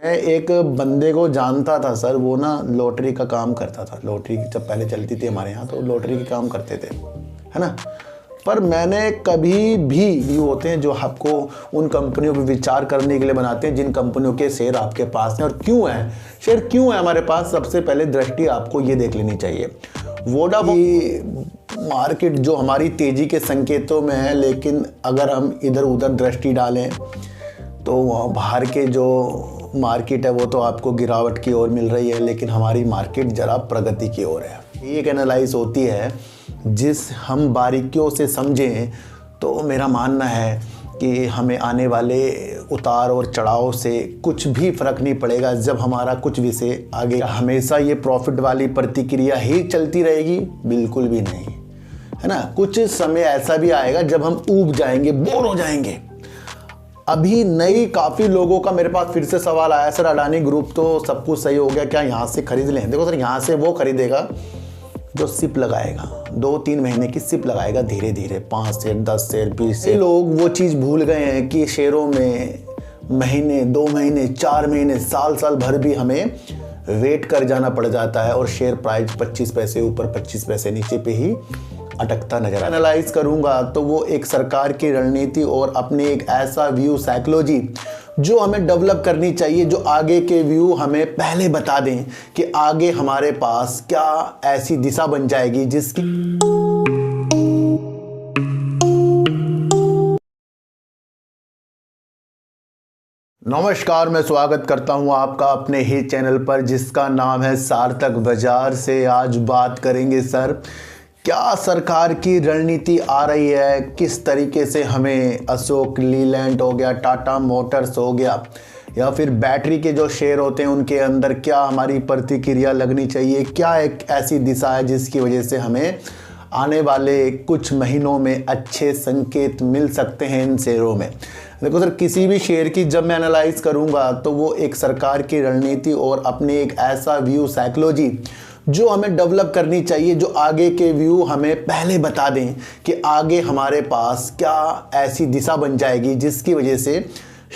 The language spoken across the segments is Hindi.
मैं एक बंदे को जानता था सर, वो ना लॉटरी का काम करता था। लॉटरी जब पहले चलती थी हमारे यहाँ तो लॉटरी के काम करते थे, है ना। पर मैंने कभी भी व्यू होते हैं जो आपको उन कंपनियों पर विचार करने के लिए बनाते हैं जिन कंपनियों के शेयर आपके पास हैं और क्यों है, शेयर क्यों है हमारे पास। सबसे पहले दृष्टि आपको ये देख लेनी चाहिए। वोडाफोन मार्केट जो हमारी तेज़ी के संकेतों में है, लेकिन अगर हम इधर उधर दृष्टि डालें तो बाहर के जो मार्केट है वो तो आपको गिरावट की ओर मिल रही है, लेकिन हमारी मार्केट ज़रा प्रगति की ओर है। ये एक एनालाइज होती है जिस हम बारीकियों से समझें तो मेरा मानना है कि हमें आने वाले उतार और चढ़ाव से कुछ भी फ़र्क नहीं पड़ेगा जब हमारा कुछ विषय आगे। हमेशा ये प्रॉफिट वाली प्रतिक्रिया ही चलती रहेगी? बिल्कुल भी नहीं, है ना। कुछ समय ऐसा भी आएगा जब हम ऊब जाएंगे, बोर हो जाएंगे। अभी नई काफ़ी लोगों का मेरे पास फिर से सवाल आया, सर अडानी ग्रुप तो सब कुछ सही हो गया, क्या यहाँ से खरीद लें? देखो सर, यहाँ से वो खरीदेगा जो सिप लगाएगा, 2-3 महीने की सिप लगाएगा, धीरे धीरे 5 शेयर 10 शेयर 20 शेयर। लोग वो चीज़ भूल गए हैं कि शेयरों में महीने 2 महीने 4 महीने साल भर भी हमें वेट कर जाना पड़ जाता है और शेयर प्राइस 25 पैसे ऊपर 25 पैसे नीचे पे ही अटकता नजर एनालाइज करूंगा तो वो एक सरकार की रणनीति और अपनी एक ऐसा व्यू साइकोलॉजी जो हमें डेवलप करनी चाहिए, जो आगे के व्यू हमें पहले बता दें कि आगे हमारे पास क्या ऐसी दिशा बन जाएगी जिसकी। नमस्कार, मैं स्वागत करता हूं आपका अपने ही चैनल पर जिसका नाम है सार्थक बाजार से। आज बात करेंगे सर, क्या सरकार की रणनीति आ रही है, किस तरीके से हमें अशोक लीलैंड हो गया, टाटा मोटर्स हो गया, या फिर बैटरी के जो शेयर होते हैं उनके अंदर क्या हमारी प्रतिक्रिया लगनी चाहिए, क्या एक ऐसी दिशा है जिसकी वजह से हमें आने वाले कुछ महीनों में अच्छे संकेत मिल सकते हैं इन शेयरों में। देखो सर, किसी भी शेयर की जब मैं एनालाइज करूंगा तो वो एक सरकार की रणनीति और अपनी एक ऐसा व्यू साइकोलॉजी जो हमें डेवलप करनी चाहिए, जो आगे के व्यू हमें पहले बता दें कि आगे हमारे पास क्या ऐसी दिशा बन जाएगी जिसकी वजह से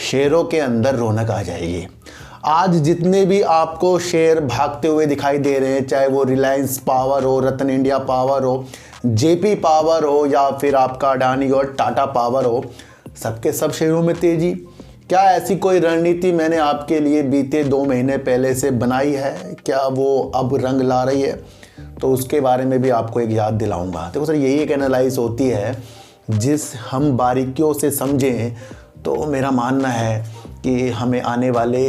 शेयरों के अंदर रौनक आ जाएगी। आज जितने भी आपको शेयर भागते हुए दिखाई दे रहे हैं, चाहे वो रिलायंस पावर हो, रतन इंडिया पावर हो, जेपी पावर हो, या फिर आपका अडानी और टाटा पावर हो, सबके सब शेयरों में तेजी। क्या ऐसी कोई रणनीति मैंने आपके लिए बीते 2 महीने पहले से बनाई है, क्या वो अब रंग ला रही है? तो उसके बारे में भी आपको एक याद दिलाऊंगा। देखो सर, यही एक एनालाइज होती है जिस हम बारीकियों से समझें तो मेरा मानना है कि हमें आने वाले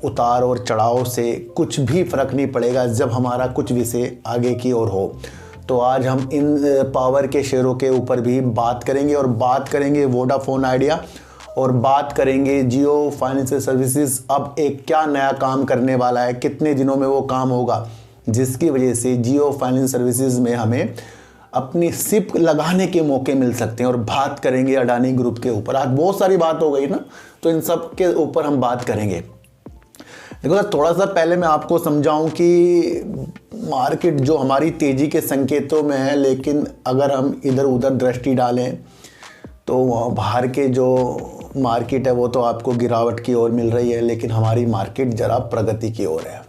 उतार और चढ़ाव से कुछ भी फ़र्क नहीं पड़ेगा जब हमारा कुछ विषय आगे की ओर हो। तो आज हम इन पावर के शेयरों के ऊपर भी बात करेंगे और बात करेंगे वोडाफोन आइडिया और बात करेंगे जियो फाइनेंशियल सर्विसेज अब एक क्या नया काम करने वाला है, कितने दिनों में वो काम होगा जिसकी वजह से जियो फाइनेंशियल सर्विसेज में हमें अपनी सिप लगाने के मौके मिल सकते हैं। और बात करेंगे अडानी ग्रुप के ऊपर। आज बहुत सारी बात हो गई ना, तो इन सब के ऊपर हम बात करेंगे। देखो सर, थोड़ा सा पहले मैं आपको समझाऊं कि मार्केट जो हमारी तेज़ी के संकेतों में है, लेकिन अगर हम इधर उधर दृष्टि डालें तो बाहर के जो मार्केट है वो तो आपको गिरावट की ओर मिल रही है, लेकिन हमारी मार्केट ज़रा प्रगति की ओर है।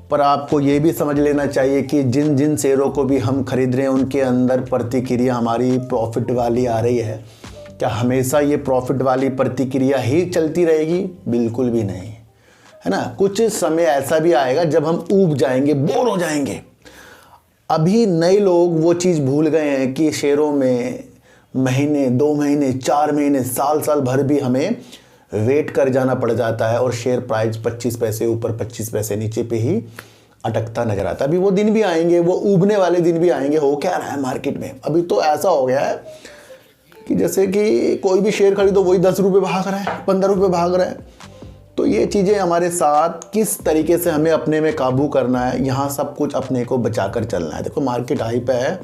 पर आपको ये भी समझ लेना चाहिए कि जिन जिन शेयरों को भी हम खरीद रहे हैं उनके अंदर प्रतिक्रिया हमारी प्रॉफिट वाली आ रही है। क्या हमेशा ये प्रॉफिट वाली प्रतिक्रिया ही चलती रहेगी? बिल्कुल भी नहीं, है ना। कुछ समय ऐसा भी आएगा जब हम ऊब जाएंगे, बोर हो जाएंगे। अभी नए लोग वो चीज़ भूल गए हैं कि शेयरों में महीने 2 महीने 4 महीने साल भर भी हमें वेट कर जाना पड़ जाता है और शेयर प्राइस 25 पैसे ऊपर 25 पैसे नीचे पे ही अटकता नजर आता है। अभी वो दिन भी आएंगे, वो ऊबने वाले दिन भी आएंगे। हो क्या रहा है मार्केट में, अभी तो ऐसा हो गया है कि जैसे कि कोई भी शेयर खरीदो वही 10 रुपये भाग रहा है, 15 रुपये भाग रहा है। तो ये चीज़ें हमारे साथ किस तरीके से हमें अपने में काबू करना है, यहाँ सब कुछ अपने को बचा कर चलना है। देखो, मार्केट हाई पे है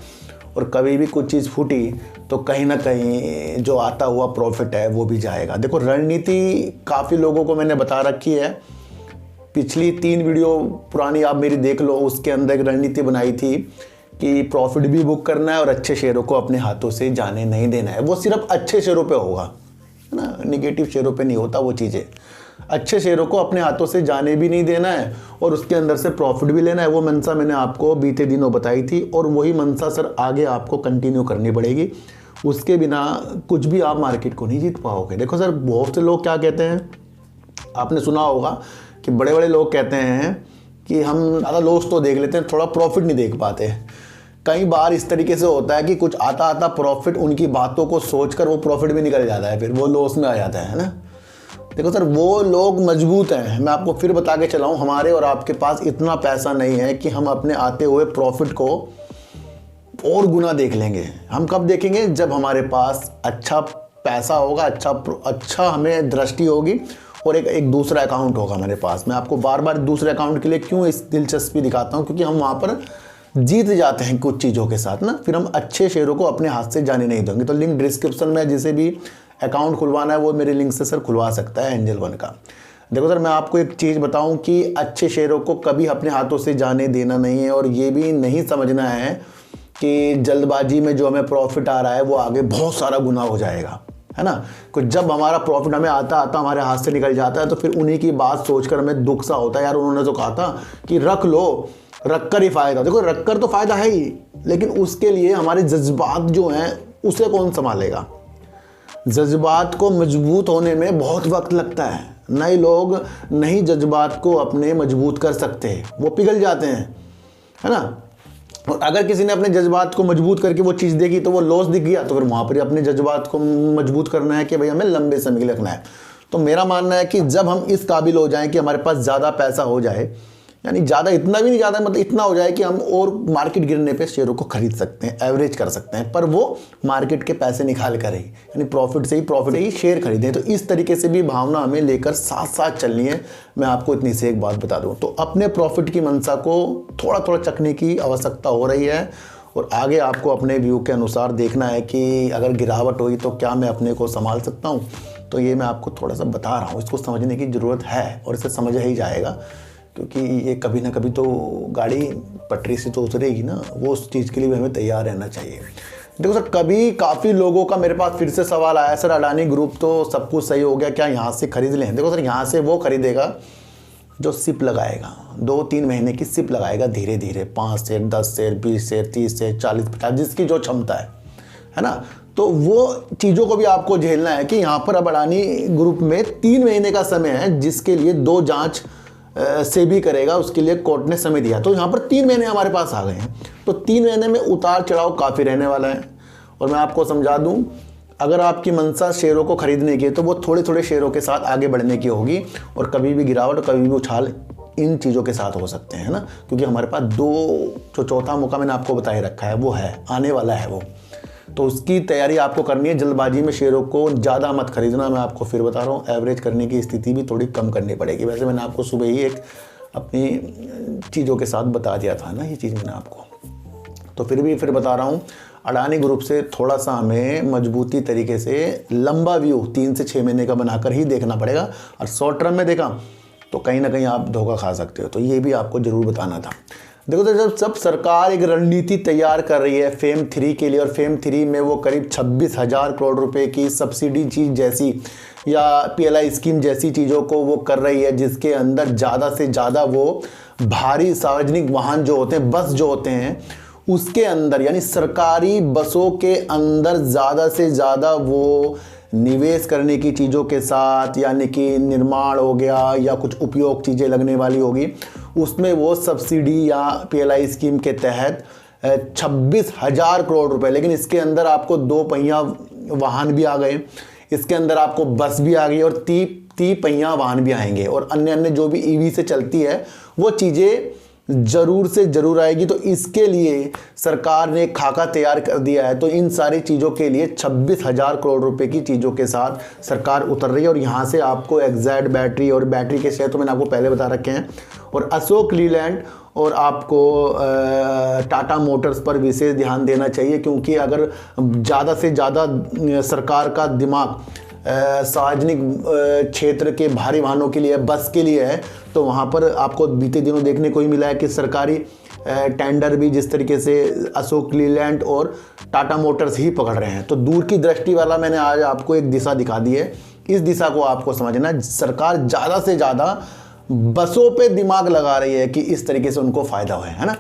और कभी भी कुछ चीज़ फूटी तो कहीं ना कहीं जो आता हुआ प्रॉफिट है वो भी जाएगा। देखो, रणनीति काफ़ी लोगों को मैंने बता रखी है, पिछली 3 वीडियो पुरानी आप मेरी देख लो, उसके अंदर एक रणनीति बनाई थी कि प्रॉफिट भी बुक करना है और अच्छे शेयरों को अपने हाथों से जाने नहीं देना है। वो सिर्फ अच्छे शेयरों पे होगा, है ना, निगेटिव शेयरों पे नहीं होता वो चीज़ें। अच्छे शेयरों को अपने हाथों से जाने भी नहीं देना है और उसके अंदर से प्रॉफिट भी लेना है। वो मंशा मैंने आपको बीते दिनों बताई थी और वही मंशा सर आगे आपको कंटिन्यू करनी पड़ेगी। उसके बिना कुछ भी आप मार्केट को नहीं जीत पाओगे। देखो सर, बहुत से लोग क्या कहते हैं, आपने सुना होगा कि बड़े बड़े लोग कहते हैं कि हम ज़्यादा लॉस तो देख लेते हैं, थोड़ा प्रॉफिट नहीं देख पाते। कई बार इस तरीके से होता है कि कुछ आता आता प्रॉफिट, उनकी बातों को सोचकर वो प्रॉफिट भी निकल जाता है, फिर वो लॉस में आ जाता है ना। देखो सर, वो लोग मजबूत हैं। मैं आपको फिर बता के चलाऊँ, हमारे और आपके पास इतना पैसा नहीं है कि हम अपने आते हुए प्रॉफिट को और गुना देख लेंगे। हम कब देखेंगे? जब हमारे पास अच्छा पैसा होगा, अच्छा हमें दृष्टि होगी और एक दूसरा अकाउंट होगा हमारे पास। मैं आपको बार बार दूसरे अकाउंट के लिए क्यों इस दिलचस्पी दिखाता हूँ, क्योंकि हम वहाँ पर जीत जाते हैं कुछ चीज़ों के साथ ना, फिर हम अच्छे शेयरों को अपने हाथ से जाने नहीं देंगे। तो लिंक डिस्क्रिप्शन में, जिसे भी अकाउंट खुलवाना है वो मेरे लिंक से सर खुलवा सकता है, एंजल वन का। देखो सर, मैं आपको एक चीज़ बताऊं कि अच्छे शेयरों को कभी अपने हाथों से जाने देना नहीं है और ये भी नहीं समझना है कि जल्दबाजी में जो हमें प्रॉफिट आ रहा है वो आगे बहुत सारा गुना हो जाएगा, है ना। कुछ जब हमारा प्रॉफिट हमें आता हमारे हाथ से निकल जाता है तो फिर उन्हीं की बात सोचकर हमें दुख सा होता है, यार उन्होंने तो कहा था कि रख लो, रख कर ही फ़ायदा। देखो, रख कर तो फ़ायदा है ही, लेकिन उसके लिए हमारे जज्बात जो हैं उसे कौन संभालेगा। जज्बात को मजबूत होने में बहुत वक्त लगता है। नए लोग नहीं जज्बात को अपने मजबूत कर सकते, वो पिघल जाते हैं, है ना। और अगर किसी ने अपने जज्बात को मजबूत करके वो चीज़ देखी तो वो लॉस दिख गया, तो फिर वहाँ पर अपने जज्बात को मजबूत करना है कि भाई हमें लंबे समय के लिए रखना है। तो मेरा मानना है कि जब हम इस काबिल हो जाएं कि हमारे पास ज़्यादा पैसा हो जाए, यानी ज़्यादा, इतना भी नहीं ज़्यादा, मतलब इतना हो जाए कि हम और मार्केट गिरने पे शेयरों को खरीद सकते हैं, एवरेज कर सकते हैं, पर वो मार्केट के पैसे निकाल कर ही, यानी प्रॉफिट से ही शेयर खरीदें। तो इस तरीके से भी भावना हमें लेकर साथ साथ चलनी है। मैं आपको इतनी से एक बात बता दूँ, तो अपने प्रॉफिट की मंशा को थोड़ा थोड़ा चखने की आवश्यकता हो रही है और आगे आपको अपने व्यू के अनुसार देखना है कि अगर गिरावट हुई तो क्या मैं अपने को संभाल सकता हूँ। तो ये मैं आपको थोड़ा सा बता रहा हूँ, इसको समझने की ज़रूरत है और इसे समझ ही जाएगा, क्योंकि ये कभी ना कभी तो गाड़ी पटरी से तो उतरेगी ना, वो उस चीज़ के लिए भी हमें तैयार रहना चाहिए। देखो सर, कभी काफ़ी लोगों का मेरे पास फिर से सवाल आया, सर अडानी ग्रुप तो सब कुछ सही हो गया, क्या यहाँ से खरीद लें? देखो सर, यहाँ से वो खरीदेगा जो सिप लगाएगा, 2-3 महीने की सिप लगाएगा, धीरे धीरे 5 शेयर, 10 शेयर, 20 शेयर, 30 शेयर, 40, 50, जिसकी जो क्षमता है ना। तो वो चीज़ों को भी आपको झेलना है कि यहाँ पर अब अडानी ग्रुप में 3 महीने का समय है, जिसके लिए 2 जाँच से भी करेगा, उसके लिए कोर्ट ने समय दिया। तो यहाँ पर 3 महीने हमारे पास आ गए हैं, तो 3 महीने में उतार चढ़ाव काफ़ी रहने वाला है। और मैं आपको समझा दूँ, अगर आपकी मंशा शेयरों को खरीदने की है तो वो थोड़े थोड़े शेयरों के साथ आगे बढ़ने की होगी और कभी भी गिरावट, कभी भी उछाल इन चीज़ों के साथ हो सकते हैं ना, क्योंकि हमारे पास जो चौथा मौका मैंने आपको बताए रखा है वो है, आने वाला है वो, तो उसकी तैयारी आपको करनी है। जल्दबाजी में शेयरों को ज़्यादा मत खरीदना। मैं आपको फिर बता रहा हूँ, एवरेज करने की स्थिति भी थोड़ी कम करनी पड़ेगी। वैसे मैंने आपको सुबह ही एक अपनी चीज़ों के साथ बता दिया था ना, ये चीज़ मैंने आपको, तो फिर बता रहा हूँ, अडानी ग्रुप से थोड़ा सा हमें मजबूती तरीके से लंबा व्यू 3 से 6 महीने का बनाकर ही देखना पड़ेगा। और शॉर्ट टर्म में देखा तो कहीं ना कहीं आप धोखा खा सकते हो, तो ये भी आपको ज़रूर बताना था। देखो तो जब सरकार एक रणनीति तैयार कर रही है फेम 3 के लिए, और फेम 3 में वो करीब 26,000 करोड़ रुपए की सब्सिडी चीज़ जैसी या PLI स्कीम जैसी चीज़ों को वो कर रही है, जिसके अंदर ज़्यादा से ज़्यादा वो भारी सार्वजनिक वाहन जो होते हैं, बस जो होते हैं, उसके अंदर यानी सरकारी बसों के अंदर ज़्यादा से ज़्यादा वो निवेश करने की चीज़ों के साथ, यानी कि निर्माण हो गया या कुछ उपयोग चीज़ें लगने वाली होगी, उसमें वो सब्सिडी या PLI स्कीम के तहत 26,000 करोड़ रुपए। लेकिन इसके अंदर आपको 2 पहिया वाहन भी आ गए, इसके अंदर आपको बस भी आ गई और 3 पहिया वाहन भी आएंगे, और अन्य जो भी EV से चलती है वो चीज़ें ज़रूर से ज़रूर आएगी। तो इसके लिए सरकार ने खाका तैयार कर दिया है। तो इन सारी चीज़ों के लिए 26,000 करोड़ रुपए की चीज़ों के साथ सरकार उतर रही है। और यहाँ से आपको एग्जैक्ट बैटरी और बैटरी के शेयर तो मैंने आपको पहले बता रखे हैं, और अशोक लीलैंड और आपको टाटा मोटर्स पर विशेष ध्यान देना चाहिए, क्योंकि अगर ज़्यादा से ज़्यादा सरकार का दिमाग सार्वजनिक क्षेत्र के भारी वाहनों के लिए, बस के लिए है, तो वहाँ पर आपको बीते दिनों देखने को ही मिला है कि सरकारी टेंडर भी जिस तरीके से अशोक लीलैंड और टाटा मोटर्स ही पकड़ रहे हैं। तो दूर की दृष्टि वाला मैंने आज आपको एक दिशा दिखा दी है इस दिशा को आपको समझना है। सरकार ज़्यादा से ज़्यादा बसों पे दिमाग लगा रही है कि इस तरीके से उनको फ़ायदा होए, है ना।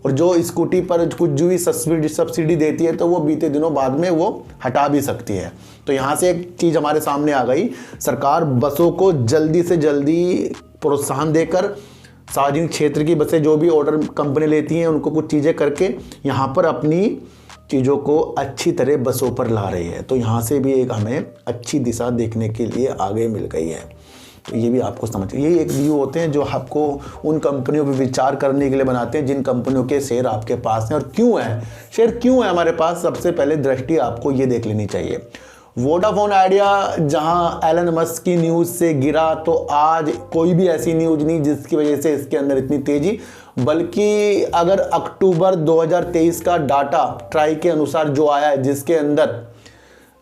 और जो स्कूटी पर कुछ जो भी सब्सिडी देती है तो वो बीते दिनों बाद में वो हटा भी सकती है। तो यहाँ से एक चीज़ हमारे सामने आ गई, सरकार बसों को जल्दी से जल्दी प्रोत्साहन देकर सार्वजनिक क्षेत्र की बसें जो भी ऑर्डर कंपनी लेती हैं उनको कुछ चीज़ें करके यहाँ पर अपनी चीज़ों को अच्छी तरह बसों पर ला रही है। तो यहाँ से भी एक हमें अच्छी दिशा देखने के लिए आगे मिल गई है। तो ये भी आपको समझ, ये एक व्यू होते हैं जो आपको उन कंपनियों पर विचार करने के लिए बनाते हैं जिन कंपनियों के शेयर आपके पास हैं और क्यों है, शेयर क्यों है हमारे पास। सबसे पहले दृष्टि आपको ये देख लेनी चाहिए। वोडाफोन आइडिया जहां एलन मस्क की न्यूज़ से गिरा, तो आज कोई भी ऐसी न्यूज़ नहीं जिसकी वजह से इसके अंदर इतनी तेज़ी, बल्कि अगर अक्टूबर 2023 का डाटा ट्राई के अनुसार जो आया है, जिसके अंदर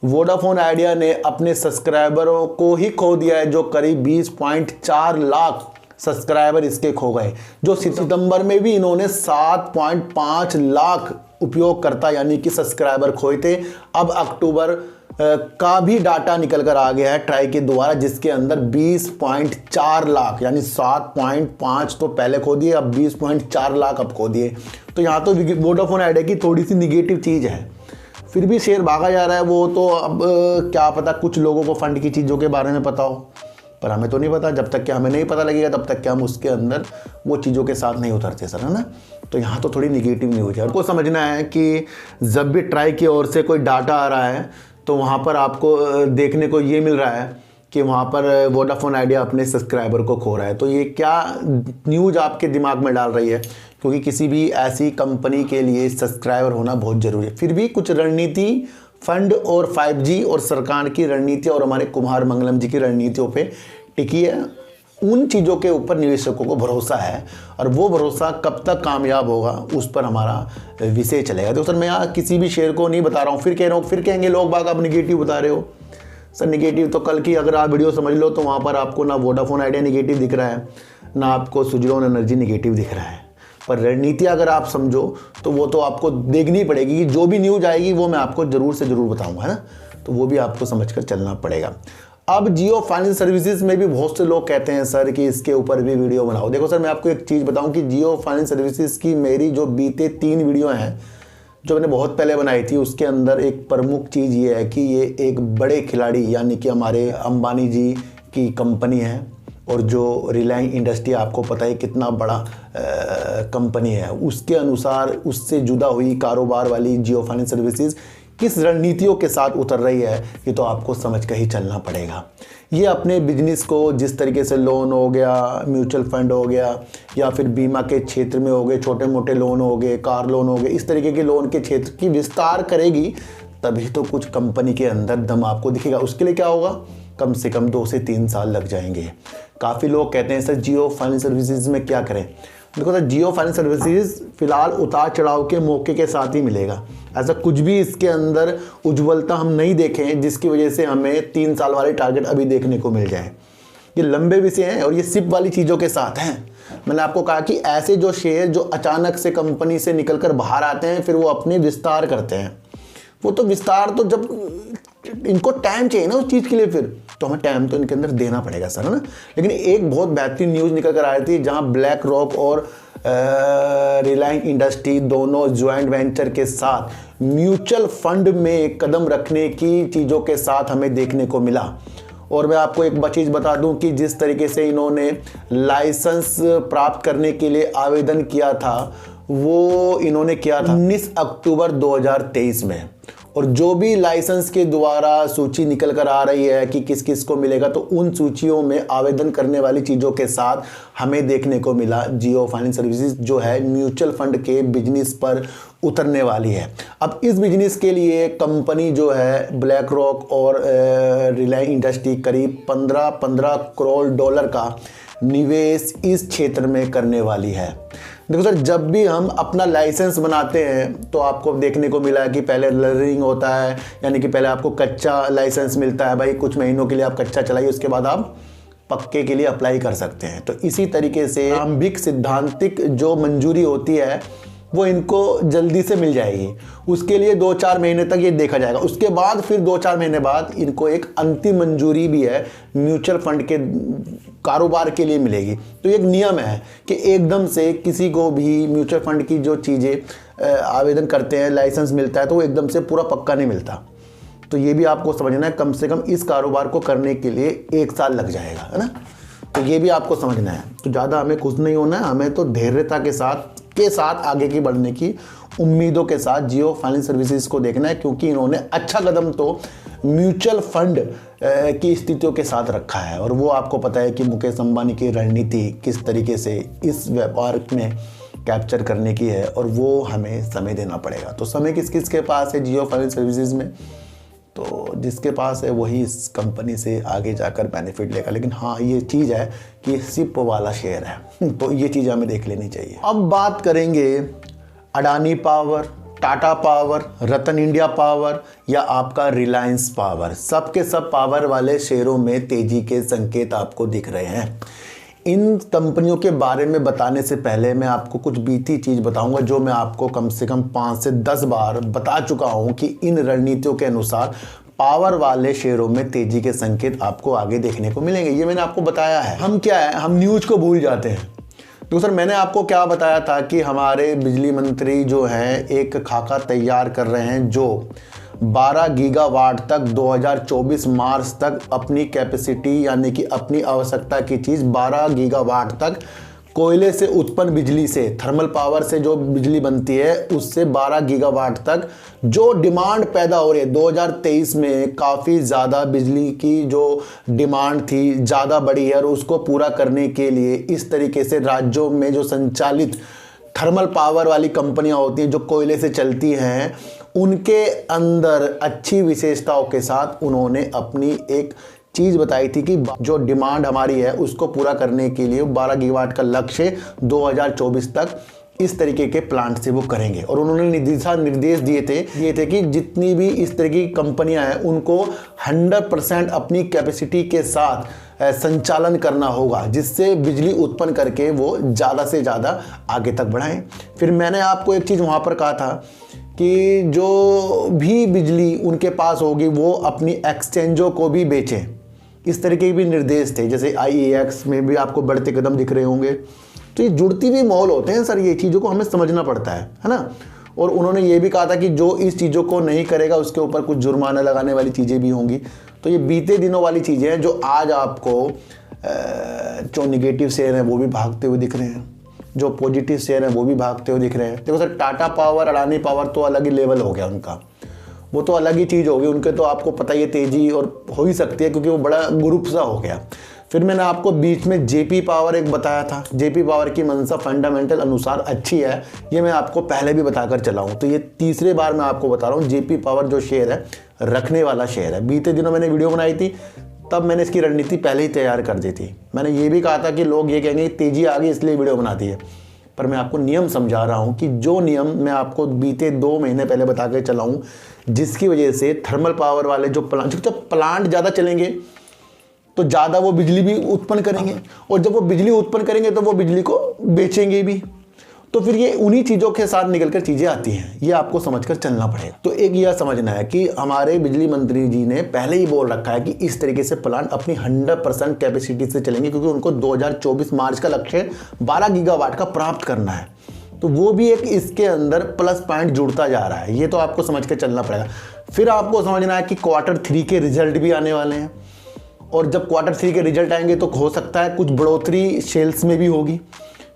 वोडाफोन आइडिया ने अपने सब्सक्राइबरों को ही खो दिया है, जो करीब 20.4 लाख सब्सक्राइबर इसके खो गए। जो सितंबर में भी इन्होंने 7.5 लाख उपयोगकर्ता यानी कि सब्सक्राइबर खोए थे। अब अक्टूबर का भी डाटा निकल कर आ गया है ट्राई के द्वारा, जिसके अंदर 20.4 लाख यानी 7.5 तो पहले खो दिए, अब 20.4 लाख अब खो दिए। तो यहाँ तो वोडाफोन आइडिया की थोड़ी सी निगेटिव चीज़ है, फिर भी शेयर भागा जा रहा है। वो तो अब क्या पता, कुछ लोगों को फंड की चीज़ों के बारे में पता हो, पर हमें तो नहीं पता। जब तक कि हमें नहीं पता लगेगा तब तक कि हम उसके अंदर वो चीज़ों के साथ नहीं उतरते सर, है ना। तो यहाँ तो थोड़ी निगेटिव न्यूज़ है। आपको समझना है कि जब भी ट्राई की ओर से कोई डाटा आ रहा है तो वहाँ पर आपको देखने को ये मिल रहा है कि वहाँ पर वोडाफोन आइडिया अपने सब्सक्राइबर को खो रहा है। तो ये क्या न्यूज़ आपके दिमाग में डाल रही है, क्योंकि किसी भी ऐसी कंपनी के लिए सब्सक्राइबर होना बहुत ज़रूरी है। फिर भी कुछ रणनीति फंड और 5G और सरकार की रणनीति और हमारे कुमार मंगलम जी की रणनीतियों पे टिकी है। उन चीज़ों के ऊपर निवेशकों को भरोसा है, और वो भरोसा कब तक कामयाब होगा उस पर हमारा विषय चलेगा। तो सर मैं यहाँ किसी भी शेयर को नहीं बता रहा हूँ, फिर कह रहा हूँ, फिर कहेंगे लोग बाग आप निगेटिव बता रहे हो। सर निगेटिव तो कल की अगर आप वीडियो समझ लो तो वहाँ पर आपको ना वोडाफोन आइडिया निगेटिव दिख रहा है, ना आपको सुजलॉन एनर्जी निगेटिव दिख रहा है। पर रणनीति अगर आप समझो तो वो तो आपको देखनी पड़ेगी कि जो भी न्यूज़ आएगी वो मैं आपको ज़रूर से ज़रूर बताऊँगा, है ना। तो वो भी आपको समझ कर चलना पड़ेगा। अब जियो फाइनेंस सर्विसेज में भी बहुत से लोग कहते हैं सर कि इसके ऊपर भी वीडियो बनाओ। देखो सर मैं आपको एक चीज़ बताऊं कि जियो फाइनेंस सर्विसेज की मेरी जो बीते 3 वीडियो हैं जो मैंने बहुत पहले बनाई थी, उसके अंदर एक प्रमुख चीज़ ये है कि ये एक बड़े खिलाड़ी यानी कि हमारे अंबानी जी की कंपनी है, और जो रिलायंस इंडस्ट्री आपको पता है कितना बड़ा कंपनी है, उसके अनुसार उससे जुदा हुई कारोबार वाली जियो फाइनेंस सर्विसेज किस रणनीतियों के साथ उतर रही है ये तो आपको समझ कर ही चलना पड़ेगा। ये अपने बिजनेस को जिस तरीके से लोन हो गया, म्यूचुअल फंड हो गया, या फिर बीमा के क्षेत्र में हो गए, छोटे मोटे लोन हो गए, कार लोन हो गए, इस तरीके के लोन के क्षेत्र की विस्तार करेगी, तभी तो कुछ कंपनी के अंदर दम आपको दिखेगा। उसके लिए क्या होगा, कम से कम 2 से 3 साल लग जाएंगे। काफ़ी लोग कहते हैं सर जियो फाइनेंस सर्विसेज में क्या करें। देखो सर जियो फाइनेंस सर्विसेज फिलहाल उतार चढ़ाव के मौके के साथ ही मिलेगा। ऐसा कुछ भी इसके अंदर उज्ज्वलता हम नहीं देखें जिसकी वजह से हमें 3 साल वाले टारगेट अभी देखने को मिल जाए। ये लंबे विषय हैं और ये सिप वाली चीज़ों के साथ हैं। मैंने आपको कहा कि ऐसे जो शेयर जो अचानक से कंपनी से निकल कर बाहर आते हैं फिर वो अपने विस्तार करते हैं, वो तो विस्तार तो जब इनको टाइम चाहिए ना उस चीज़ के लिए, फिर तो हमें टाइम तो इनके अंदर देना पड़ेगा सर, है ना। लेकिन एक बहुत बेहतरीन न्यूज़ निकल कर आई थी जहां ब्लैक रॉक और रिलायंस इंडस्ट्री दोनों ज्वाइंट वेंचर के साथ म्यूचुअल फंड में कदम रखने की चीज़ों के साथ हमें देखने को मिला। और मैं आपको एक चीज़ बता दूं कि जिस तरीके से इन्होंने लाइसेंस प्राप्त करने के लिए आवेदन किया था वो इन्होंने किया था 19 अक्टूबर 2023 में, और जो भी लाइसेंस के द्वारा सूची निकल कर आ रही है कि किस किस को मिलेगा, तो उन सूचियों में आवेदन करने वाली चीज़ों के साथ हमें देखने को मिला जियो फाइनेंस सर्विसेज जो है म्यूचुअल फंड के बिजनेस पर उतरने वाली है। अब इस बिजनेस के लिए कंपनी जो है ब्लैक रॉक और रिलायंस इंडस्ट्री करीब 15 करोड़ डॉलर का निवेश इस क्षेत्र में करने वाली है। देखो सर जब भी हम अपना लाइसेंस बनाते हैं तो आपको देखने को मिला है कि पहले लर्निंग होता है, यानी कि पहले आपको कच्चा लाइसेंस मिलता है, भाई कुछ महीनों के लिए आप कच्चा चलाइए, उसके बाद आप पक्के के लिए अप्लाई कर सकते हैं। तो इसी तरीके से प्रारंभिक सिद्धांतिक जो मंजूरी होती है वो इनको जल्दी से मिल जाएगी। उसके लिए 2-4 महीने तक ये देखा जाएगा। उसके बाद फिर 2-4 महीने बाद इनको एक अंतिम मंजूरी भी है म्यूचुअल फंड के कारोबार के लिए मिलेगी। तो एक नियम है कि एकदम से किसी को भी म्यूचुअल फंड की जो चीज़ें आवेदन करते हैं, लाइसेंस मिलता है, तो वो एकदम से पूरा पक्का नहीं मिलता। तो ये भी आपको समझना है, कम से कम इस कारोबार को करने के लिए 1 साल लग जाएगा, है ना। तो ये भी आपको समझना है। तो ज़्यादा हमें खुश नहीं होना है, हमें तो धैर्यता के साथ आगे की बढ़ने की उम्मीदों के साथ जियो फाइनेंस सर्विसेज को देखना है, क्योंकि इन्होंने अच्छा कदम तो म्यूचुअल फंड की स्थितियों के साथ रखा है। और वो आपको पता है कि मुकेश अंबानी की रणनीति किस तरीके से इस व्यापार में कैप्चर करने की है, और वो हमें समय देना पड़ेगा। तो समय किस किस के पास है जियो फाइनेंस सर्विसेज में, तो जिसके पास है वही इस कंपनी से आगे जाकर बेनिफिट लेगा। लेकिन हाँ, ये चीज़ है कि सिप वाला शेयर है, तो ये चीज़ हमें देख लेनी चाहिए। अब बात करेंगे अडानी पावर, टाटा पावर, रतन इंडिया पावर या आपका रिलायंस पावर। सब के सब पावर वाले शेयरों में तेजी के संकेत आपको दिख रहे हैं। इन कंपनियों के बारे में बताने से पहले मैं आपको कुछ बीती चीज़ बताऊंगा, जो मैं आपको कम से कम 5 से 10 बार बता चुका हूं कि इन रणनीतियों के अनुसार पावर वाले शेयरों में तेजी के संकेत आपको आगे देखने को मिलेंगे। ये मैंने आपको बताया है। हम क्या है, हम न्यूज़ को भूल जाते हैं। तो सर, मैंने आपको क्या बताया था कि हमारे बिजली मंत्री जो हैं एक खाका तैयार कर रहे हैं, जो 12 गीगावाट तक 2024 मार्च तक अपनी कैपेसिटी, यानी कि अपनी आवश्यकता की चीज़ 12 गीगावाट तक कोयले से उत्पन्न बिजली से, थर्मल पावर से जो बिजली बनती है उससे 12 गीगावाट तक जो डिमांड पैदा हो रही है। 2023 में काफ़ी ज़्यादा बिजली की जो डिमांड थी ज़्यादा बढ़ी है, और उसको पूरा करने के लिए इस तरीके से राज्यों में जो संचालित थर्मल पावर वाली कंपनियां होती हैं जो कोयले से चलती हैं, उनके अंदर अच्छी विशेषताओं के साथ उन्होंने अपनी एक चीज़ बताई थी कि जो डिमांड हमारी है उसको पूरा करने के लिए 12 गीगावाट का लक्ष्य 2024 तक इस तरीके के प्लांट से वो करेंगे। और उन्होंने दिशा निर्देश दिए थे कि जितनी भी इस तरह की कंपनियां हैं उनको 100% अपनी कैपेसिटी के साथ संचालन करना होगा, जिससे बिजली उत्पन्न करके वो ज़्यादा से ज़्यादा आगे तक बढ़ाएं। फिर मैंने आपको एक चीज़ वहाँ पर कहा था कि जो भी बिजली उनके पास होगी वो अपनी एक्सचेंजों को भी बेचें। इस तरीके के भी निर्देश थे। जैसे IEX में भी आपको बढ़ते कदम दिख रहे होंगे। तो ये जुड़ती हुई माहौल होते हैं सर, ये चीज़ों को हमें समझना पड़ता है ना। और उन्होंने ये भी कहा था कि जो इस चीज़ों को नहीं करेगा उसके ऊपर कुछ जुर्माना लगाने वाली चीज़ें भी होंगी। तो ये बीते दिनों वाली चीज़ें हैं जो आज आपको जो निगेटिव शेयर हैं वो भी भागते हुए दिख रहे हैं, जो पॉजिटिव शेयर हैं वो भी भागते हुए दिख रहे हैं। देखो sir, Tata power, Adani power तो अलग ही लेवल हो गया उनका, वो तो अलग ही चीज़ होगी। उनके तो आपको पता ही है तेज़ी और हो ही सकती है, क्योंकि वो बड़ा ग्रुप सा हो गया। फिर मैंने आपको बीच में जेपी पावर एक बताया था। जेपी पावर की मंशा फंडामेंटल अनुसार अच्छी है, ये मैं आपको पहले भी बताकर चला हूँ। तो ये तीसरे बार मैं आपको बता रहा हूँ, जेपी पावर जो शेयर है रखने वाला शेयर है। बीते दिनों मैंने वीडियो बनाई थी, तब मैंने इसकी रणनीति पहले ही तैयार कर दी थी। मैंने ये भी कहा था कि लोग ये कहेंगे तेज़ी आ गई इसलिए वीडियो बनाती है, पर मैं आपको नियम समझा रहा हूँ कि जो नियम मैं आपको बीते 2 महीने पहले बता के चला हूँ, जिसकी वजह से थर्मल पावर वाले जो प्लांट ज़्यादा चलेंगे तो ज़्यादा वो बिजली भी उत्पन्न करेंगे, और जब वो बिजली उत्पन्न करेंगे तो वो बिजली को बेचेंगे भी। तो फिर ये उन्हीं चीज़ों के साथ निकलकर चीज़ें आती हैं, ये आपको समझकर चलना पड़ेगा। तो एक यह समझना है कि हमारे बिजली मंत्री जी ने पहले ही बोल रखा है कि इस तरीके से प्लांट अपनी 100% कैपेसिटी से चलेंगे, क्योंकि उनको 2024 मार्च का लक्ष्य 12 गीगावाट का प्राप्त करना है। तो वो भी एक इसके अंदर प्लस पॉइंट जुड़ता जा रहा है, ये तो आपको समझ के चलना पड़ेगा। फिर आपको समझना है कि Q3 के रिजल्ट भी आने वाले हैं, और जब Q3 के रिजल्ट आएंगे तो हो सकता है कुछ बढ़ोतरी सेल्स में भी होगी,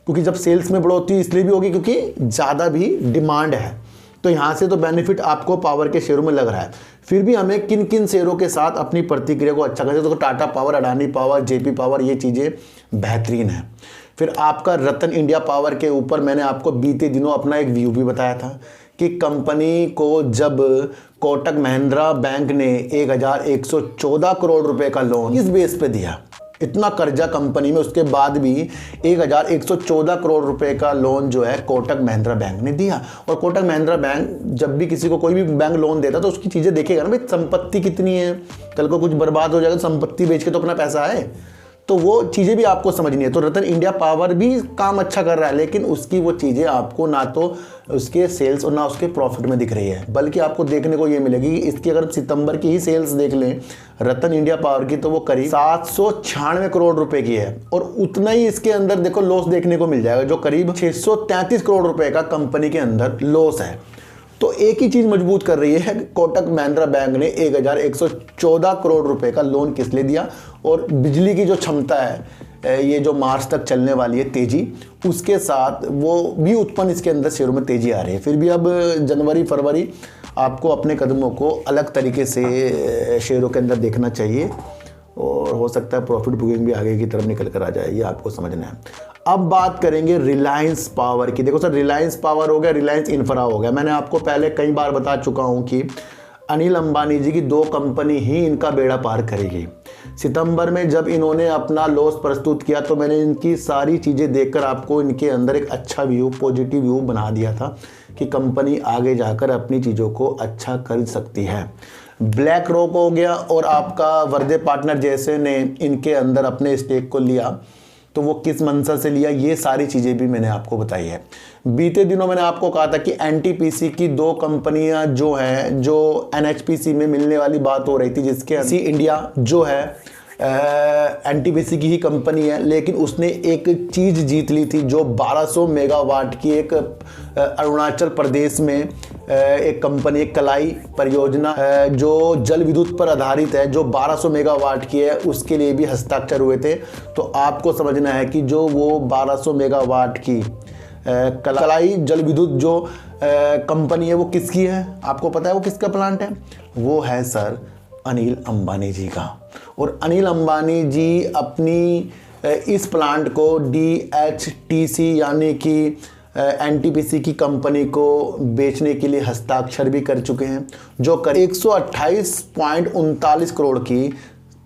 क्योंकि जब सेल्स में बढ़ोतरी इसलिए भी होगी क्योंकि ज़्यादा भी डिमांड है। तो यहाँ से तो बेनिफिट आपको पावर के शेयरों में लग रहा है। फिर भी हमें किन किन शेयरों के साथ अपनी प्रतिक्रिया को अच्छा करें, तो Tata power, Adani power, JP power, ये चीज़ें बेहतरीन हैं। फिर आपका रतन इंडिया पावर के ऊपर मैंने आपको बीते दिनों अपना एक व्यू भी बताया था कि कंपनी को जब कोटक महिंद्रा बैंक ने 1114 करोड़ रुपए का लोन इस बेस पे दिया, इतना कर्जा कंपनी में, उसके बाद भी 1114 करोड़ रुपए का लोन जो है कोटक महिंद्रा बैंक ने दिया। और कोटक महिंद्रा बैंक जब भी किसी को कोई भी बैंक लोन देता तो उसकी चीज़ें देखेगा ना, भाई संपत्ति कितनी है, कल को कुछ बर्बाद हो जाएगा तो संपत्ति बेच के तो अपना पैसा है। तो वो चीज़ें भी आपको समझनी है। तो रतन इंडिया पावर भी काम अच्छा कर रहा है, लेकिन उसकी वो चीज़ें आपको ना तो उसके सेल्स और ना उसके प्रॉफिट में दिख रही है, बल्कि आपको देखने को ये मिलेगी कि इसकी अगर सितंबर की ही सेल्स देख लें रतन इंडिया पावर की, तो वो करीब 796 करोड़ रुपए की है। और उतना ही इसके अंदर देखो लॉस देखने को मिल जाएगा, जो करीब 633 करोड़ रुपए का कंपनी के अंदर लॉस है। तो एक ही चीज़ मजबूत कर रही है, कोटक महिंद्रा बैंक ने 1114 करोड़ रुपए का लोन किस लिए दिया, और बिजली की जो क्षमता है ये जो मार्च तक चलने वाली है तेज़ी, उसके साथ वो भी उत्पन्न इसके अंदर शेयरों में तेज़ी आ रही है। फिर भी अब जनवरी फरवरी आपको अपने कदमों को अलग तरीके से शेयरों के अंदर देखना चाहिए, और हो सकता है प्रॉफिट बुकिंग भी आगे की तरफ निकल कर आ जाए, ये आपको समझना है। अब बात करेंगे रिलायंस पावर की। देखो सर, रिलायंस पावर हो गया, रिलायंस इंफ्रा हो गया। मैंने आपको पहले कई बार बता चुका हूं कि अनिल अंबानी जी की 2 कंपनी ही इनका बेड़ा पार करेगी। सितंबर में जब इन्होंने अपना लॉस प्रस्तुत किया तो मैंने इनकी सारी चीज़ें देखकर आपको इनके अंदर एक अच्छा व्यू, पॉजिटिव व्यू बना दिया था कि कंपनी आगे जाकर अपनी चीज़ों को अच्छा कर सकती है। ब्लैक रॉक हो गया और आपका वर्दे पार्टनर जैसे ने इनके अंदर अपने स्टेक को लिया, तो वो किस मंशा से लिया, ये सारी चीज़ें भी मैंने आपको बताई है। बीते दिनों मैंने आपको कहा था कि एनटीपीसी की 2 कंपनियां जो हैं, जो एनएचपीसी में मिलने वाली बात हो रही थी, जिसके सी इंडिया जो है एनटीपीसी की ही कंपनी है, लेकिन उसने एक चीज़ जीत ली थी जो 1200 मेगावाट की एक अरुणाचल प्रदेश में एक कंपनी, एक कलाई परियोजना जो जल विद्युत पर आधारित है, जो 1200 मेगावाट की है, उसके लिए भी हस्ताक्षर हुए थे। तो आपको समझना है कि जो वो 1200 मेगावाट की कलाई जल विद्युत जो कंपनी है वो किसकी है, आपको पता है वो किसका प्लांट है? वो है सर अनिल अंबानी जी का। और अनिल अंबानी जी अपनी इस प्लांट को DHTC यानी कि एनटीपीसी की कंपनी को बेचने के लिए हस्ताक्षर भी कर चुके हैं, जो कर 128.39 करोड़ की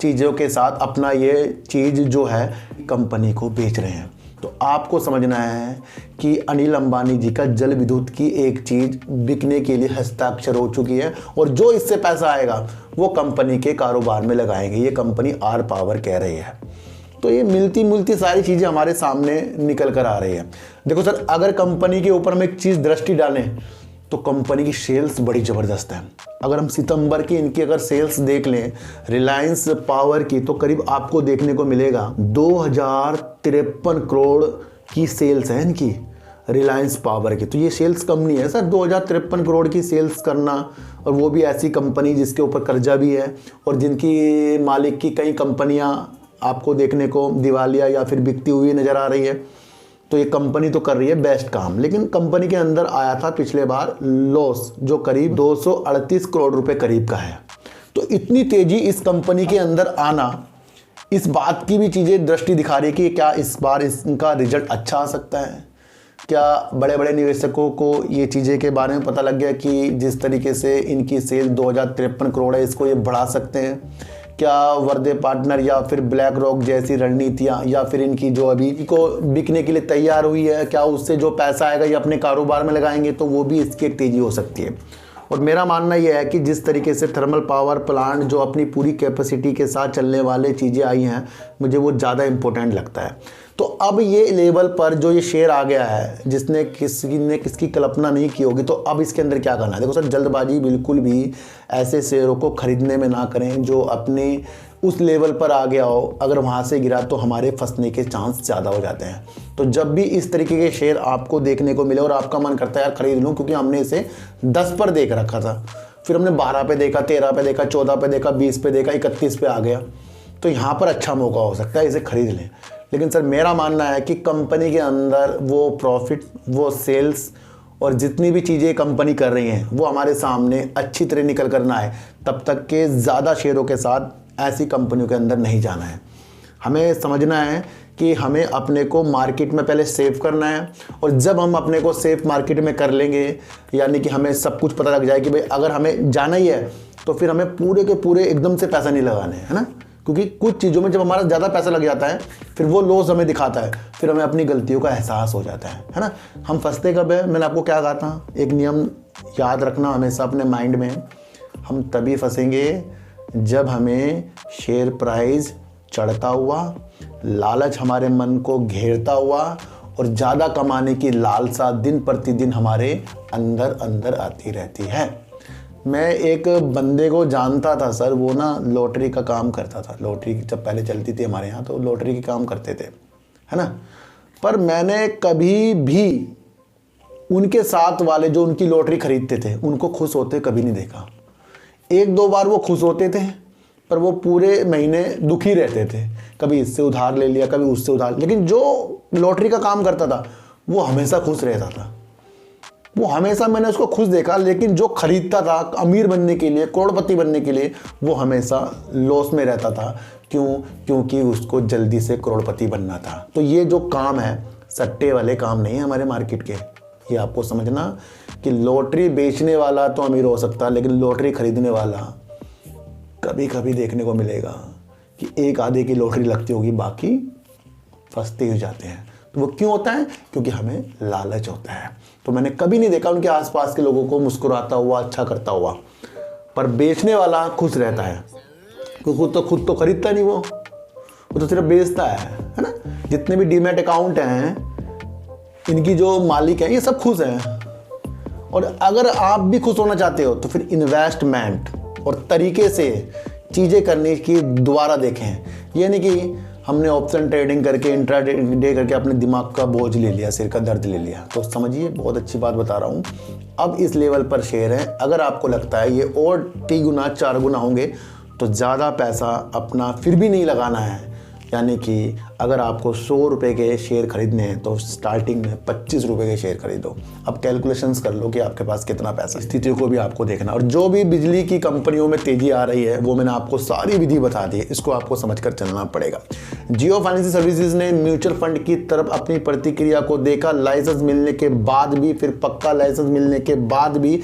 चीज़ों के साथ अपना ये चीज़ जो है कंपनी को बेच रहे हैं। तो आपको समझना है कि अनिल अंबानी जी का जल विद्युत की एक चीज़ बिकने के लिए हस्ताक्षर हो चुकी है, और जो इससे पैसा आएगा वो कंपनी के कारोबार में लगाएंगे, ये कंपनी आर पावर कह रही है। तो ये मिलती मुलती सारी चीज़ें हमारे सामने निकल कर आ रही है। देखो सर, अगर कंपनी के ऊपर हम एक चीज़ दृष्टि डालें तो कंपनी की सेल्स बड़ी ज़बरदस्त है। अगर हम सितंबर की इनकी अगर सेल्स देख लें रिलायंस पावर की, तो करीब आपको देखने को मिलेगा 2053 करोड़ की सेल्स है इनकी रिलायंस पावर की। तो ये सेल्स कम नहीं है सर, 2053 करोड़ की सेल्स करना, और वो भी ऐसी कंपनी जिसके ऊपर कर्जा भी है और जिनकी मालिक की कई कंपनियां आपको देखने को दिवालिया या फिर बिकती हुई नज़र आ रही है। तो ये कंपनी तो कर रही है बेस्ट काम, लेकिन कंपनी के अंदर आया था पिछले बार लॉस, जो करीब 238 करोड़ रुपए करीब का है। तो इतनी तेज़ी इस कंपनी के अंदर आना, इस बात की भी चीज़ें दृष्टि दिखा रही है कि क्या इस बार इनका रिजल्ट अच्छा आ सकता है। क्या बड़े बड़े निवेशकों को ये चीज़ें के बारे में पता लग गया कि जिस तरीके से इनकी सेल 2053 करोड़ है, इसको ये बढ़ा सकते हैं? क्या वर्दे पार्टनर या फिर ब्लैक रॉक जैसी रणनीतियाँ या फिर इनकी जो अभी को बिकने के लिए तैयार हुई है, क्या उससे जो पैसा आएगा ये अपने कारोबार में लगाएंगे? तो वो भी इसकी एक तेज़ी हो सकती है। और मेरा मानना यह है कि जिस तरीके से थर्मल पावर प्लांट जो अपनी पूरी कैपेसिटी के साथ चलने वाले चीज़ें आई हैं, मुझे वो ज़्यादा इम्पोर्टेंट लगता है। तो अब ये लेवल पर जो ये शेयर आ गया है, जिसने किसकी कल्पना नहीं की होगी, तो अब इसके अंदर क्या करना है? देखो सर, जल्दबाजी बिल्कुल भी ऐसे शेयरों को खरीदने में ना करें जो अपने उस लेवल पर आ गया हो। अगर वहाँ से गिरा तो हमारे फंसने के चांस ज़्यादा हो जाते हैं। तो जब भी इस तरीके के शेयर आपको देखने को मिले और आपका मन करता है यार खरीद लूँ, क्योंकि हमने इसे 10 पर देख रखा था, फिर हमने 12 पे देखा, 13 पे देखा, 14 पे देखा, 20 पे देखा, 31 पे आ गया, तो यहाँ पर अच्छा मौका हो सकता है, इसे खरीद लें। लेकिन सर मेरा मानना है कि कंपनी के अंदर वो प्रॉफिट, वो सेल्स और जितनी भी चीज़ें कंपनी कर रही हैं वो हमारे सामने अच्छी तरह निकल कर ना आए, तब तक के ज़्यादा शेयरों के साथ ऐसी कंपनियों के अंदर नहीं जाना है। हमें समझना है कि हमें अपने को मार्केट में पहले सेव करना है, और जब हम अपने को सेफ मार्केट में कर लेंगे, यानी कि हमें सब कुछ पता लग जाए कि भाई अगर हमें जाना ही है तो फिर हमें पूरे के पूरे एकदम से पैसा नहीं लगाने, है ना। क्योंकि कुछ चीज़ों में जब हमारा ज़्यादा पैसा लग जाता है फिर वो लॉस हमें दिखाता है, फिर हमें अपनी गलतियों का एहसास हो जाता है ना। हम फंसते कब है? मैंने आपको क्या कहा था, एक नियम याद रखना हमेशा अपने माइंड में, हम तभी फंसेंगे जब हमें शेयर प्राइस चढ़ता हुआ, लालच हमारे मन को घेरता हुआ और ज़्यादा कमाने की लालसा दिन प्रतिदिन हमारे अंदर अंदर आती रहती है। मैं एक बंदे को जानता था सर, वो ना लॉटरी का काम करता था। लॉटरी जब पहले चलती थी हमारे यहाँ तो लॉटरी के काम करते थे, है ना। पर मैंने कभी भी उनके साथ वाले जो उनकी लॉटरी खरीदते थे उनको खुश होते कभी नहीं देखा। एक दो बार वो खुश होते थे पर वो पूरे महीने दुखी रहते थे, कभी इससे उधार ले लिया कभी उससे उधार। लेकिन जो लॉटरी का काम करता था वो हमेशा खुश रहता था, वो हमेशा मैंने उसको खुश देखा। लेकिन जो खरीदता था अमीर बनने के लिए, करोड़पति बनने के लिए, वो हमेशा लॉस में रहता था। क्यों? क्योंकि उसको जल्दी से करोड़पति बनना था। तो ये जो काम है सट्टे वाले काम नहीं है हमारे मार्केट के। ये आपको समझना कि लॉटरी बेचने वाला तो अमीर हो सकता है, लेकिन लॉटरी खरीदने वाला कभी कभी देखने को मिलेगा कि एक आधे की लॉटरी लगती होगी, बाकी फंसते ही जाते हैं। तो वो क्यों होता है? क्योंकि हमें लालच होता है। तो मैंने कभी नहीं देखा उनके आसपास के लोगों को मुस्कुराता हुआ, अच्छा करता हुआ। पर बेचने वाला खुश रहता है, क्योंकि खुद तो खरीदता नहीं, वो तो सिर्फ बेचता है ना। जितने भी डीमैट अकाउंट हैं, इनकी जो मालिक हैं, ये सब खुश हैं। और अगर आप भी खुश होना चाहते हो तो फिर इन्वेस्टमेंट और तरीके से चीज़ें करने की दोबारा देखें। ये नहीं कि हमने ऑप्शन ट्रेडिंग करके इंट्राडे करके अपने दिमाग का बोझ ले लिया, सिर का दर्द ले लिया। तो समझिए, बहुत अच्छी बात बता रहा हूँ। अब इस लेवल पर शेयर है, अगर आपको लगता है ये और 3 गुना 4 गुना होंगे तो ज़्यादा पैसा अपना फिर भी नहीं लगाना है। यानी कि अगर आपको 100 रुपये के शेयर खरीदने हैं तो स्टार्टिंग में 25 रुपये के शेयर खरीदो। अब कैलकुलेशंस कर लो कि आपके पास कितना पैसा। स्थिति को भी आपको देखना। और जो भी बिजली की कंपनियों में तेज़ी आ रही है वो मैंने आपको सारी विधि बता दी है, इसको आपको समझकर चलना पड़ेगा। जियो फाइनेंशियल सर्विसेज ने म्यूचुअल फंड की तरफ अपनी प्रतिक्रिया को देखा। लाइसेंस मिलने के बाद भी, फिर पक्का लाइसेंस मिलने के बाद भी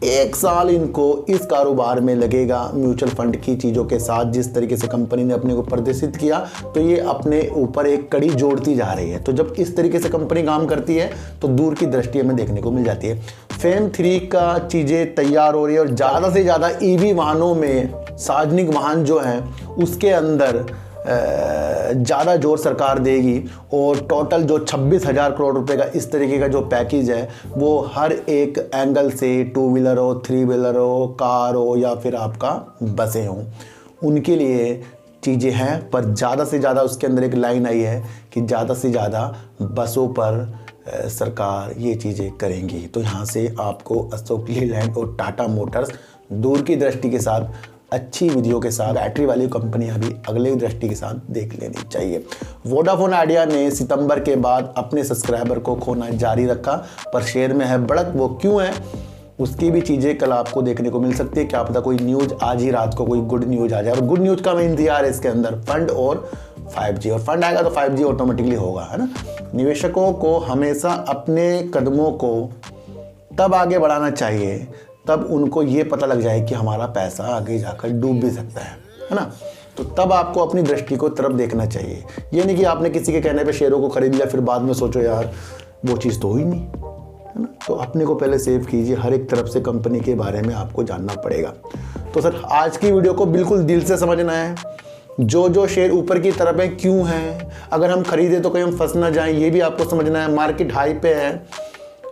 1 साल इनको इस कारोबार में लगेगा। म्यूचुअल फंड की चीज़ों के साथ जिस तरीके से कंपनी ने अपने को प्रदर्शित किया, तो ये अपने ऊपर एक कड़ी जोड़ती जा रही है। तो जब इस तरीके से कंपनी काम करती है तो दूर की दृष्टि हमें देखने को मिल जाती है। फेम 3 का चीज़ें तैयार हो रही है और ज़्यादा से ज़्यादा ईवी वाहनों में, सार्वजनिक वाहन जो हैं उसके अंदर ज़्यादा जोर सरकार देगी। और टोटल जो 26,000 करोड़ रुपए का इस तरीके का जो पैकेज है वो हर एक एंगल से, 2 व्हीलर हो, 3 व्हीलर हो, कार हो या फिर आपका बसें हों, उनके लिए चीज़ें हैं। पर ज़्यादा से ज़्यादा उसके अंदर एक लाइन आई है कि ज़्यादा से ज़्यादा बसों पर सरकार ये चीज़ें करेंगी। तो यहाँ से आपको अशोक लीलैंड और टाटा मोटर्स दूर की दृष्टि के साथ, अच्छी विधियों के साथ, बैटरी वाली कंपनियां भी अगले दृष्टि के साथ देख लेनी चाहिए। वोडाफोन आइडिया ने सितंबर के बाद अपने सब्सक्राइबर को खोना जारी रखा, पर शेयर में है बढ़त। वो क्यों है उसकी भी चीज़ें कल आपको देखने को मिल सकती है। क्या पता कोई न्यूज़ आज ही रात को कोई गुड न्यूज़ आ जाए। और गुड न्यूज़ का मैं इंतजार है इसके अंदर, फंड और 5G। और फंड आएगा तो 5G ऑटोमेटिकली होगा, है ना। निवेशकों को हमेशा अपने कदमों को तब आगे बढ़ाना चाहिए तब उनको ये पता लग जाए कि हमारा पैसा आगे जाकर डूब भी सकता है ना। तो तब आपको अपनी दृष्टि को तरफ देखना चाहिए। ये नहीं कि आपने किसी के कहने पे शेयरों को खरीद लिया फिर बाद में सोचो यार वो चीज़ तो हुई नहीं, है ना। तो अपने को पहले सेव कीजिए, हर एक तरफ से कंपनी के बारे में आपको जानना पड़ेगा। तो सर आज की वीडियो को बिल्कुल दिल से समझना है। जो शेयर ऊपर की तरफ है क्यों है, अगर हम खरीदें तो कहीं हम फंस ना जाएं, ये भी आपको समझना है। मार्केट हाई पे है,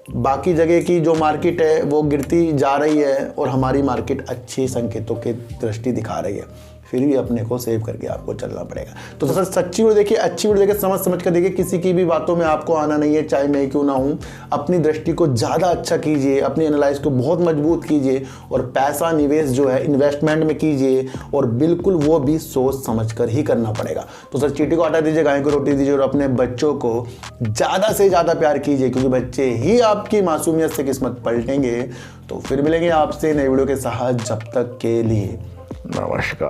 बाकी जगह की जो मार्केट है वो गिरती जा रही है और हमारी मार्केट अच्छे संकेतों की दृष्टि दिखा रही है, फिर भी अपने को सेव करके आपको चलना पड़ेगा। तो सर सच्ची वीडियो देखिए, अच्छी वीडियो देखिए, समझ कर देखिए। किसी की भी बातों में आपको आना नहीं है, चाहे मैं क्यों ना हूँ। अपनी दृष्टि को ज़्यादा अच्छा कीजिए, अपनी एनालाइज को बहुत मजबूत कीजिए और पैसा निवेश जो है इन्वेस्टमेंट में कीजिए, और बिल्कुल वो भी सोच समझ कर ही करना पड़ेगा। तो सर चींटी को आटा दीजिए, गाय को रोटी दीजिए और अपने बच्चों को ज़्यादा से ज़्यादा प्यार कीजिए, क्योंकि बच्चे ही आपकी मासूमियत से किस्मत पलटेंगे। तो फिर मिलेंगे आपसे नई वीडियो के साथ, जब तक के लिए नमस्कार।